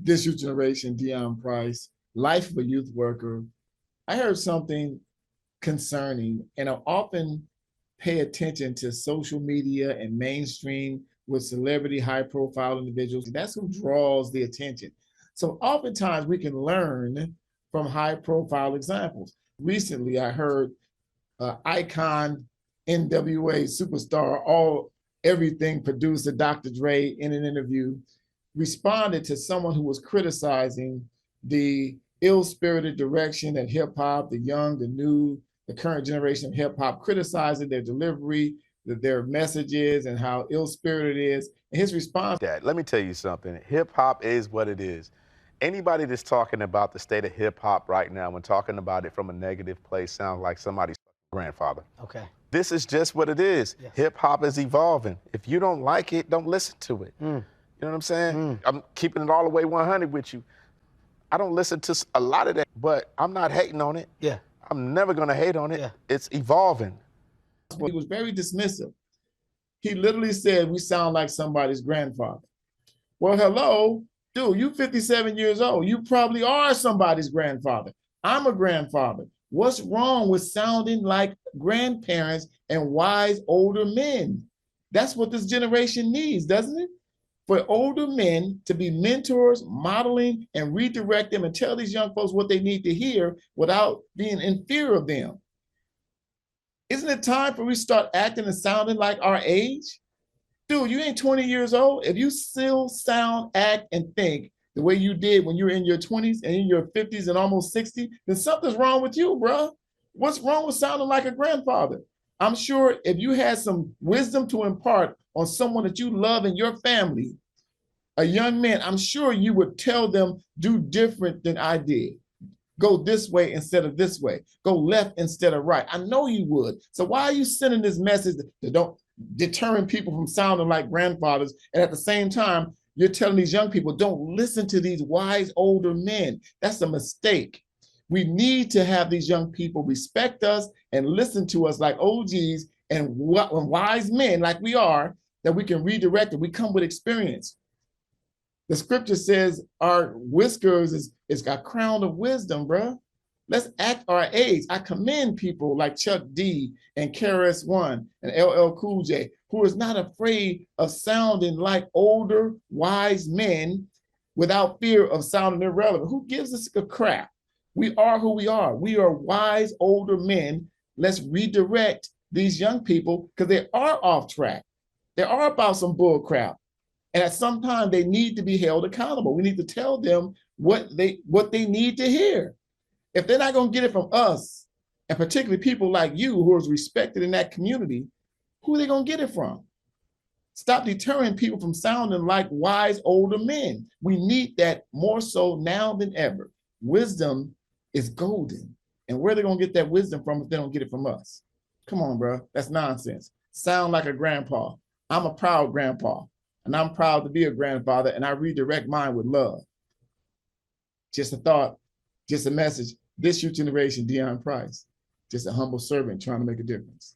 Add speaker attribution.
Speaker 1: This Youth Generation, Deon Price, life of a youth worker. I heard something concerning, and I often pay attention to social media and mainstream with celebrity, high profile individuals. That's who draws the attention. So oftentimes we can learn from high profile examples. Recently, I heard icon NWA superstar, all everything producer Dr. Dre in an interview responded to someone who was criticizing the ill-spirited direction that hip-hop, the young, the new, the current generation of hip-hop, criticizing their delivery, their messages, and how ill-spirited it is. And his response—
Speaker 2: Dad, let me tell you something. Hip-hop is what it is. Anybody that's talking about the state of hip-hop right now, when talking about it from a negative place, sounds like somebody's grandfather.
Speaker 3: Okay.
Speaker 2: This is just what it is. Yes. Hip-hop is evolving. If you don't like it, don't listen to it. You know what I'm saying? I'm keeping it all the way 100 with you. I don't listen to a lot of that, but I'm not hating on it.
Speaker 3: Yeah.
Speaker 2: I'm never going to hate on it.
Speaker 3: Yeah.
Speaker 2: It's evolving.
Speaker 1: He was very dismissive. He literally said, we sound like somebody's grandfather. Well, hello, dude, you 57 years old. You probably are somebody's grandfather. I'm a grandfather. What's wrong with sounding like grandparents and wise older men? That's what this generation needs, doesn't it? For older men to be mentors, modeling, and redirect them and tell these young folks what they need to hear without being in fear of them. Isn't it time for we start acting and sounding like our age? Dude, you ain't 20 years old. If you still sound, act, and think the way you did when you were in your 20s and in your 50s and almost 60, then something's wrong with you, bro. What's wrong with sounding like a grandfather? I'm sure if you had some wisdom to impart on someone that you love in your family, a young man, I'm sure you would tell them, do different than I did. Go this way instead of this way. Go left instead of right. I know you would. So why are you sending this message that don't deterring people from sounding like grandfathers, and at the same time, you're telling these young people, don't listen to these wise older men? That's a mistake. We need to have these young people respect us and listen to us like OGs and wise men like we are, that we can redirect it. We come with experience. The scripture says our whiskers is got crown of wisdom, bro. Let's act our age. I commend people like Chuck D and KRS-One and LL Cool J, who is not afraid of sounding like older, wise men without fear of sounding irrelevant. Who gives us a crap? We are who we are. We are wise, older men. Let's redirect these young people because they are off track. They are about some bull crap. And at some time, they need to be held accountable. We need to tell them what they need to hear. If they're not going to get it from us, and particularly people like you who is respected in that community, who are they going to get it from? Stop deterring people from sounding like wise older men. We need that more so now than ever. Wisdom is golden. And where are they going to get that wisdom from if they don't get it from us? Come on, bro. That's nonsense. Sound like a grandpa. I'm a proud grandpa, and I'm proud to be a grandfather, and I redirect mine with love. Just a thought, just a message. This Youth Generation, Deon Price, just a humble servant trying to make a difference.